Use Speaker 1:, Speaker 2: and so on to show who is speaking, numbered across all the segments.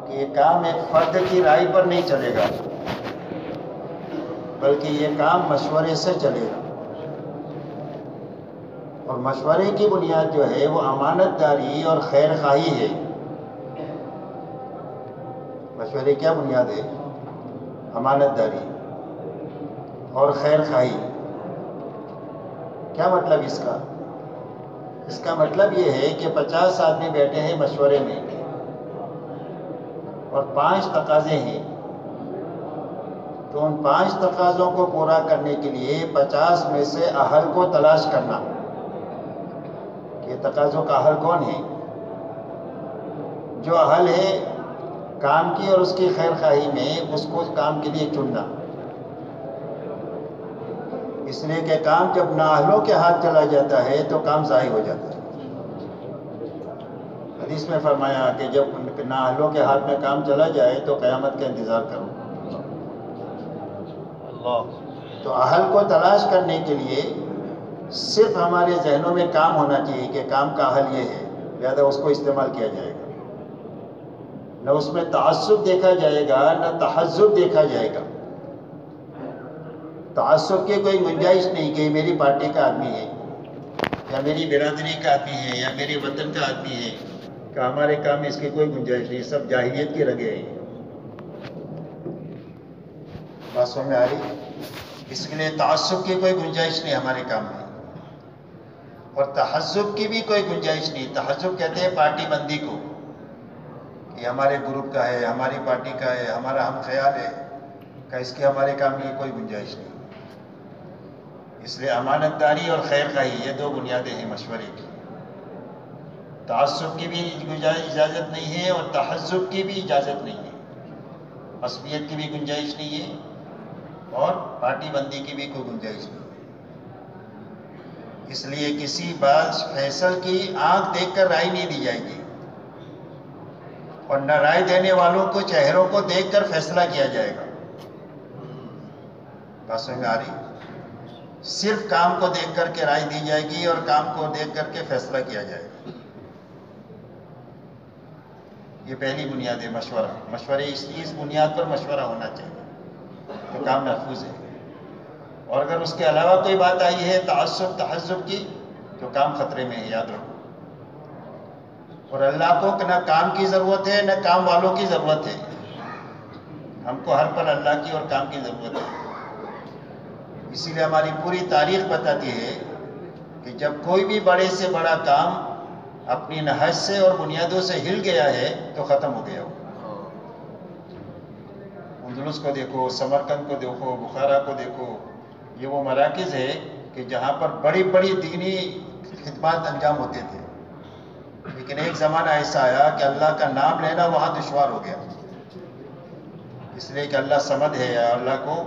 Speaker 1: کہ یہ کام ایک فرد کی رائے پر نہیں چلے گا، بلکہ یہ کام مشورے سے چلے گا، اور مشورے کی بنیاد جو ہے وہ امانت داری اور خیر خواہی ہے۔ مشورے کیا بنیاد ہے؟ امانت داری اور خیر خواہی۔ کیا مطلب اس کا؟ اس کا مطلب یہ ہے کہ 50 آدمی بیٹھے ہیں مشورے میں اور 5 تقاضے ہیں، تو ان 5 تقاضوں کو پورا کرنے کے لیے 50 میں سے اہل کو تلاش کرنا کہ تقاضوں کا اہل کون ہے۔ جو اہل ہے کام کی اور اس کی خیر خواہی میں، اس کو کام کے لیے چننا، اس لیے کہ کام جب نااہلوں کے ہاتھ چلا جاتا ہے تو کام ضائع ہو جاتا ہے۔ حدیث میں فرمایا کہ جب نااہلوں کے ہاتھ میں کام چلا جائے تو قیامت کا انتظار کرو۔ تو اہل کو تلاش کرنے کے لیے صرف ہمارے ذہنوں میں کام ہونا چاہیے کہ کام کا حل یہ ہے، لہذا اس کو استعمال کیا جائے گا۔ نہ اس میں تعصب دیکھا جائے گا، نہ تحزب دیکھا جائے گا۔ تعصب کی کوئی گنجائش نہیں کہ میری پارٹی کا آدمی ہے یا میری برادری کا آدمی ہے یا میرے وطن کا آدمی ہے، کہ ہمارے کام میں اس کی کوئی گنجائش نہیں، سب جاہلیت کی رگیں ہیں۔ بات سمجھ میں آ رہی؟ اس کے لیے تعصب کی کوئی گنجائش نہیں ہمارے کام میں، اور تحزب کی بھی کوئی گنجائش نہیں۔ تحزب کہتے ہیں پارٹی بندی کو، کہ ہمارے گروپ کا ہے، ہماری پارٹی کا ہے، ہمارا ہم خیال ہے، کہ اس کی ہمارے کام میں کوئی گنجائش نہیں۔ اس لیے امانت داری اور خیر خواہی یہ 2 بنیادیں ہیں مشورے کی۔ تعصب کی بھی اجازت نہیں ہے اور تحزب کی بھی اجازت نہیں ہے، عصبیت کی بھی گنجائش نہیں ہے اور پارٹی بندی کی بھی کوئی گنجائش نہیں ہے۔ اس لیے کسی بات فیصل کی آنکھ دیکھ کر رائے نہیں دی جائے گی، اور نہ رائے دینے والوں کو چہروں کو دیکھ کر فیصلہ کیا جائے گا۔ بات سمجھ میں آ رہی؟ صرف کام کو دیکھ کر کے رائے دی جائے گی اور کام کو دیکھ کر کے فیصلہ کیا جائے گا۔ یہ پہلی بنیاد ہے مشورہ۔ مشورے اس بنیاد پر مشورہ ہونا چاہیے تو کام محفوظ ہے، اور اگر اس کے علاوہ کوئی بات آئی ہے تعصب تحزب کی تو کام خطرے میں ہے، یاد رکھو۔ اور اللہ کو نہ کام کی ضرورت ہے نہ کام والوں کی ضرورت ہے، ہم کو ہر پل اللہ کی اور کام کی ضرورت ہے۔ اسی لیے ہماری پوری تاریخ بتاتی ہے کہ جب کوئی بھی بڑے سے بڑا کام اپنی نہج سے اور بنیادوں سے ہل گیا ہے تو ختم ہو گیا ہو۔ اندلس کو دیکھو، سمرقند کو دیکھو، بخارا کو دیکھو، یہ وہ مراکز ہے کہ جہاں پر بڑی بڑی دینی خدمات انجام ہوتے تھے، لیکن ایک زمانہ ایسا آیا کہ اللہ کا نام لینا وہاں دشوار ہو گیا، اس لیے کہ اللہ صمد ہے، اللہ کو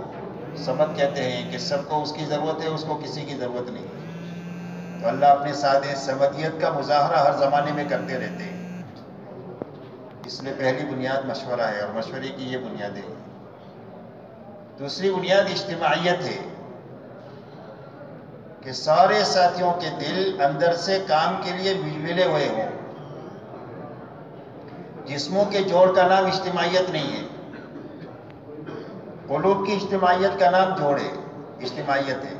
Speaker 1: صمد کہتے ہیں کہ سب کو اس کی ضرورت ہے، اس کو کسی کی ضرورت نہیں۔ تو اللہ اپنے ساتھ صمدیت کا مظاہرہ ہر زمانے میں کرتے رہتے ہیں۔ اس لیے پہلی بنیاد مشورہ ہے، اور مشورے کی یہ بنیادیں ہیں۔ دوسری بنیاد اجتماعیت ہے، کہ سارے ساتھیوں کے دل اندر سے کام کے لیے ملے ہوئے ہوں۔ جسموں کے جوڑ کا نام اجتماعیت نہیں ہے، قلوب کی اجتماعیت کا نام جوڑ ہے، اجتماعیت ہے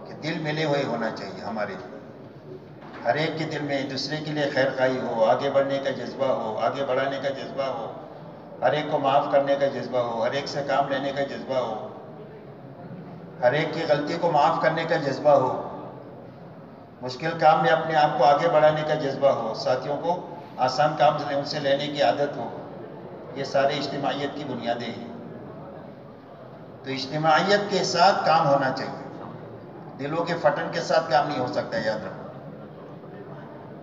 Speaker 1: کہ دل ملے ہوئے ہونا چاہیے ہمارے، ہر ایک کے دل میں دوسرے کے لیے خیر خواہی ہو، آگے بڑھنے کا جذبہ ہو، آگے بڑھانے کا جذبہ ہو، ہر ایک کو معاف کرنے کا جذبہ ہو، ہر ایک سے کام لینے کا جذبہ ہو، ہر ایک کی غلطی کو معاف کرنے کا جذبہ ہو، مشکل کام میں اپنے آپ کو آگے بڑھانے کا جذبہ ہو، ساتھیوں کو آسان کام ان سے لینے کی عادت ہو۔ یہ سارے اجتماعیت کی بنیادیں ہیں۔ تو اجتماعیت کے ساتھ کام ہونا چاہیے، دلوں کے پھٹن کے ساتھ کام نہیں ہو سکتا، یاد رکھو۔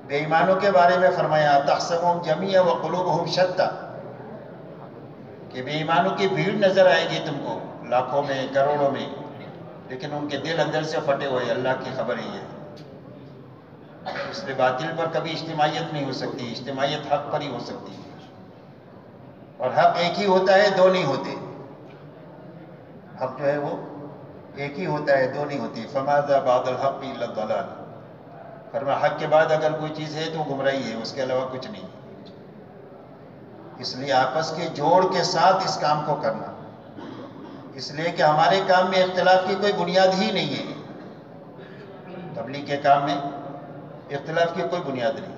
Speaker 1: بے ایمانوں کے بارے میں فرمایا تحسبهم جمیعا وقلوبهم شتیٰ، کہ بے ایمانوں کی بھیڑ نظر آئے گی تم کو لاکھوں میں کروڑوں میں، لیکن ان کے دل اندر سے پھٹے ہوئے، اللہ کی خبر ہی ہے۔ اس لیے باطل پر کبھی اجتماعیت نہیں ہو سکتی، اجتماعیت حق پر ہی ہو سکتی ہے، اور حق ایک ہی ہوتا ہے، 2 نہیں ہوتے۔ حق جو ہے وہ ایک ہی ہوتا ہے، 2 نہیں ہوتی۔ فماذا بعد الحق الا الضلال، فرمایا حق کے بعد اگر کوئی چیز ہے تو گمراہی ہے، اس کے علاوہ کچھ نہیں۔ اس لیے آپس کے جوڑ کے ساتھ اس کام کو کرنا، اس لیے کہ ہمارے کام میں اختلاف کی کوئی بنیاد ہی نہیں ہے۔ تبلیغ کے کام میں اختلاف کی کوئی بنیاد نہیں۔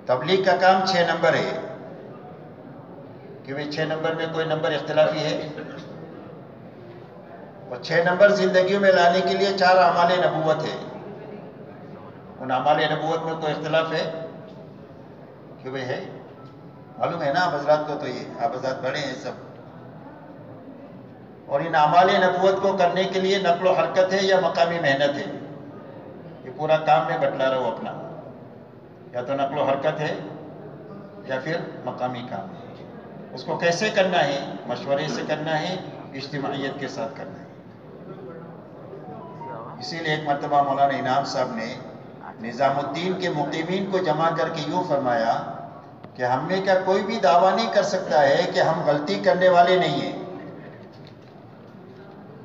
Speaker 1: تبلیغ کا کام 6 نمبر ہے کہ وہ 6 نمبر میں کوئی نمبر اختلافی ہے، اور 6 نمبر زندگیوں میں لانے کے لیے 4 اعمال نبوت ہے۔ ان اعمال نبوت میں کوئی اختلاف ہے کہ وہ ہے؟ معلوم ہے نا آپ حضرات کو، تو یہ آپ حضرات بڑے ہیں سب۔ اور ان اعمال نبوت کو کرنے کے لیے نقل و حرکت ہے یا مقامی محنت ہے؟ یہ پورا کام میں بتلا رہا ہوں اپنا، یا تو نقل و حرکت ہے یا پھر مقامی کام ہے۔ اس کو کیسے کرنا ہے؟ مشورے سے کرنا ہے، اجتماعیت کے ساتھ کرنا ہے۔ اسی لیے ایک مرتبہ مولانا انعام صاحب نے نظام الدین کے مقیمین کو جمع کر کے یوں فرمایا کہ ہم میں کا کوئی بھی دعویٰ نہیں کر سکتا ہے کہ ہم غلطی کرنے والے نہیں ہیں۔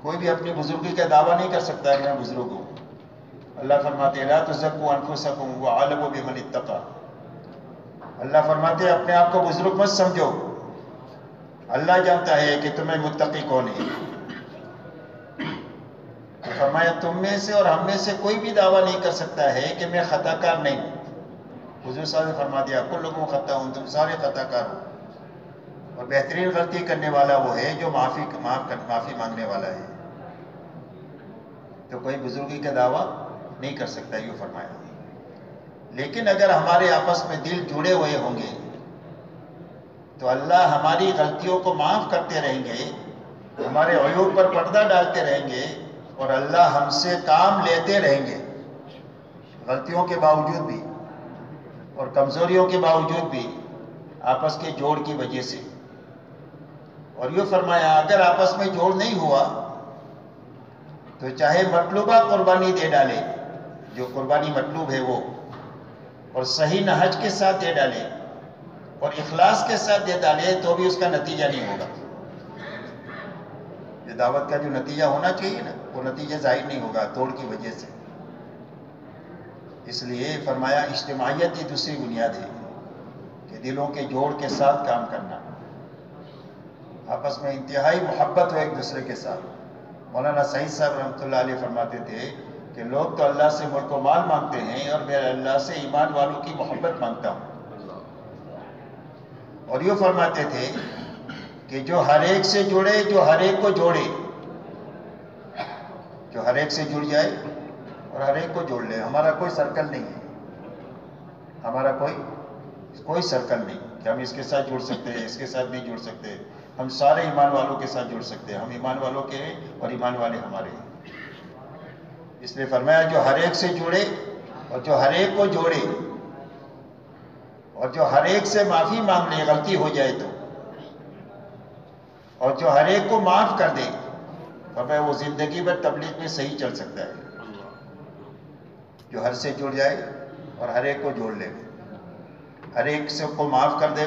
Speaker 1: کوئی بھی اپنی بزرگی کا دعویٰ نہیں کر سکتا ہے کہ میں بزرگ ہوں۔ اللہ فرماتے لا تزکوا انفسکم واعلموا بمن اتقی۔ اللہ فرماتے اپنے آپ کو بزرگ مت سمجھو، اللہ جانتا ہے کہ تمہیں متقی کون ہے۔ تو فرمایا تم میں سے اور ہم میں سے کوئی بھی دعویٰ نہیں کر سکتا ہے کہ میں خطا کار نہیں ہوں۔ حضور صاحب نے فرما دیا کلکم خطا ہوں، تم سارے خطا کار ہو، اور بہترین غلطی کرنے والا وہ ہے جو معافی مانگنے والا ہے۔ تو کوئی بزرگی کا دعویٰ نہیں کر سکتا، یوں فرمایا۔ لیکن اگر ہمارے آپس میں دل جڑے ہوئے ہوں گے تو اللہ ہماری غلطیوں کو معاف کرتے رہیں گے، ہمارے عیوب پر پردہ ڈالتے رہیں گے، اور اللہ ہم سے کام لیتے رہیں گے، غلطیوں کے باوجود بھی اور کمزوریوں کے باوجود بھی، آپس کے جوڑ کی وجہ سے۔ اور یہ فرمایا اگر آپس میں جوڑ نہیں ہوا تو چاہے مطلوبہ قربانی دے ڈالے، جو قربانی مطلوب ہے وہ، اور صحیح نہج کے ساتھ دے ڈالے اور اخلاص کے ساتھ دے ڈالے، تو بھی اس کا نتیجہ نہیں ہوگا۔ یہ دعوت کا جو نتیجہ ہونا چاہیے نا، وہ نتیجہ ظاہر نہیں ہوگا توڑ کی وجہ سے۔ اس لیے فرمایا اجتماعیت یہ دوسری بنیاد ہے کہ دلوں کے جوڑ کے ساتھ کام کرنا، آپس میں انتہائی محبت ہو ایک دوسرے کے ساتھ۔ مولانا سعید صاحب رحمۃ اللہ علیہ فرماتے تھے کہ لوگ تو اللہ سے ملک و مال مانگتے ہیں اور میں اللہ سے ایمان والوں کی محبت مانگتا ہوں۔ اور یہ فرماتے تھے کہ جو ہر ایک سے جڑے، جو ہر ایک کو جوڑے، جو ہر ایک سے جڑ جائے اور ہر ایک کو جوڑ لے۔ ہمارا کوئی سرکل نہیں ہے، ہمارا کوئی سرکل نہیں کہ ہم اس کے ساتھ جڑ سکتے ہیں، اس کے ساتھ نہیں جڑ سکتے۔ ہم سارے ایمان والوں کے ساتھ جڑ سکتے ہیں، ہم ایمان والوں کے ہیں اور ایمان والے ہمارے ہیں۔ اس لیے فرمایا جو ہر ایک سے جڑے اور جو ہر ایک کو جوڑے اور جو ہر ایک سے معافی مانگ لے غلطی ہو جائے تو، اور جو ہر ایک کو معاف کر دے، فرمایا وہ زندگی بھر تبلیغ میں صحیح چل سکتا ہے۔ جو ہر سے جڑ جائے اور ہر ایک کو جوڑ لے، ہر ایک سے کو معاف کر دے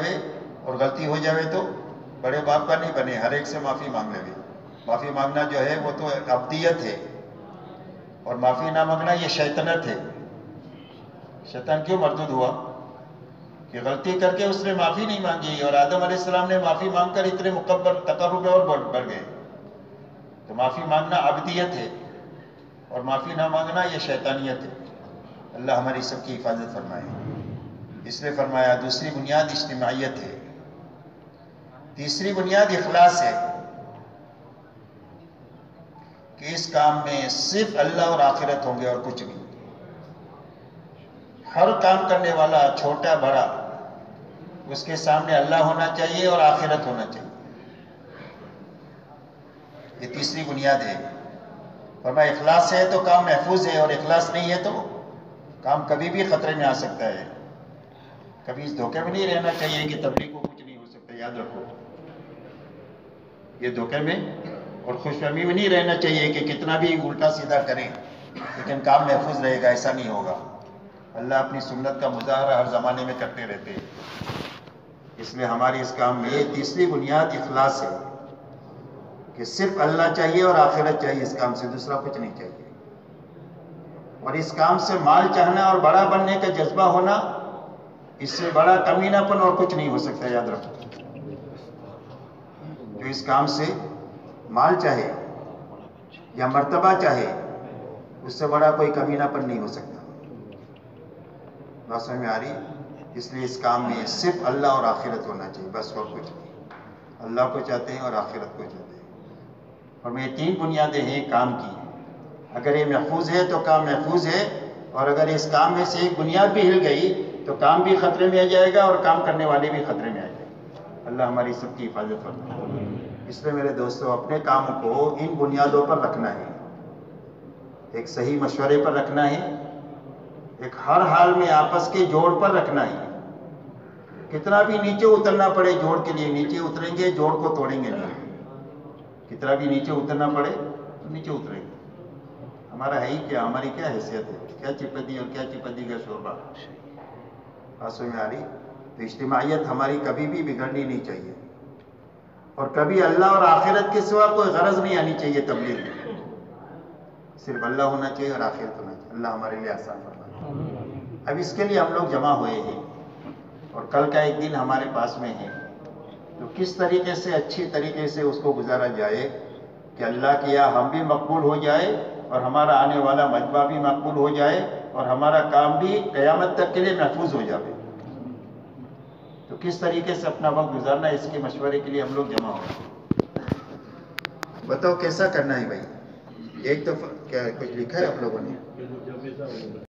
Speaker 1: اور غلطی ہو جائے تو بڑے باپ کا نہیں بنے، ہر ایک سے معافی مانگ لے۔ معافی مانگنا جو ہے وہ تو عبدیت ہے، اور معافی نہ مانگنا یہ شیطنت ہے۔ شیطان کیوں مردود ہوا؟ کہ غلطی کر کے اس نے معافی نہیں مانگی، اور آدم علیہ السلام نے معافی مانگ کر اتنے مکبر تقرب اور بڑھ گئے۔ تو معافی مانگنا عبدیت ہے، اور معافی نہ مانگنا یہ شیطانیت ہے۔ اللہ ہماری سب کی حفاظت فرمائے۔ اس لیے فرمایا دوسری بنیاد اجتماعیت ہے، تیسری بنیاد اخلاص ہے کہ اس کام میں صرف اللہ اور آخرت ہوں گے اور کچھ نہیں۔ ہر کام کرنے والا چھوٹا بڑا اس کے سامنے اللہ ہونا چاہیے اور آخرت ہونا چاہیے۔ یہ تیسری بنیاد ہے۔ فرمایا اخلاص ہے تو کام محفوظ ہے، اور اخلاص نہیں ہے تو کام کبھی بھی خطرے میں آ سکتا ہے۔ کبھی اس دھوکے میں نہیں رہنا چاہیے کہ تبلیغ کو کچھ نہیں ہو سکتا، یاد رکھو۔ یہ دھوکے میں اور خوش فہمی میں نہیں رہنا چاہیے کہ کتنا بھی الٹا سیدھا کریں لیکن کام محفوظ رہے گا، ایسا نہیں ہوگا۔ اللہ اپنی سنت کا مظاہرہ ہر زمانے میں کرتے رہتے ہیں۔ اس لیے ہماری اس کام میں تیسری بنیاد اخلاص ہے کہ صرف اللہ چاہیے اور آخرت چاہیے، اس کام سے دوسرا کچھ نہیں چاہیے۔ اور اس کام سے مال چاہنا اور بڑا بننے کا جذبہ ہونا اس سے بڑا کمینہ پن اور کچھ نہیں ہو سکتا، یاد رکھو۔ جو اس کام سے مال چاہے یا مرتبہ چاہے، اس سے بڑا کوئی کمینہ پن نہیں ہو سکتا۔ بات سمجھ میں آ رہی؟ اس لیے اس کام میں صرف اللہ اور آخرت ہونا چاہیے، بس اور کچھ نہیں۔ اللہ کو چاہتے ہیں اور آخرت کو چاہتے ہیں۔ اور میں 3 بنیادیں ہیں کام کی، اگر یہ محفوظ ہے تو کام محفوظ ہے، اور اگر اس کام میں سے ایک بنیاد بھی ہل گئی تو کام بھی خطرے میں آ جائے گا اور کام کرنے والے بھی خطرے میں آ جائیں گے۔ اللہ ہماری سب کی حفاظت فرمائے۔ اس لیے میرے دوستو، اپنے کام کو ان بنیادوں پر رکھنا ہے، ایک صحیح مشورے پر رکھنا ہے، ایک ہر حال میں آپس کے جوڑ پر رکھنا ہے۔ کتنا بھی نیچے اترنا پڑے جوڑ کے لیے نیچے اتریں گے، جوڑ کو توڑیں گے نہیں۔ کتنا بھی نیچے اترنا پڑے تو نیچے اتریں گے۔ ہمارا ہے ہی کیا، ہماری کیا حیثیت ہے، کیا چپدی اور کیا چپدی کا شوربہ۔ آنسو میں آ رہی؟ تو اجتماعیت ہماری کبھی بھی بگڑنی نہیں چاہیے، اور کبھی اللہ اور آخرت کے سوا کوئی غرض نہیں آنی چاہیے تبلیغ میں، صرف اللہ ہونا چاہیے اور آخرت ہونا چاہیے۔ اللہ ہمارے لیے آسان فرمائے۔ اب اس کے لیے ہم لوگ جمع ہوئے ہیں، اور کل کا ایک دن ہمارے پاس میں ہے، تو کس طریقے سے اچھی طریقے سے اس کو گزارا جائے کہ اللہ کے یہاں ہم بھی مقبول ہو جائے اور ہمارا آنے والا مجمع بھی مقبول ہو جائے اور ہمارا کام بھی قیامت تک کے لیے محفوظ ہو جائے۔ تو کس طریقے سے اپنا وقت گزارنا ہے، اس کے مشورے کے لیے ہم لوگ جمع ہوئے۔ بتاؤ کیسا کرنا ہے بھائی؟ ایک دفعہ کیا کچھ لکھا ہے آپ لوگوں نے؟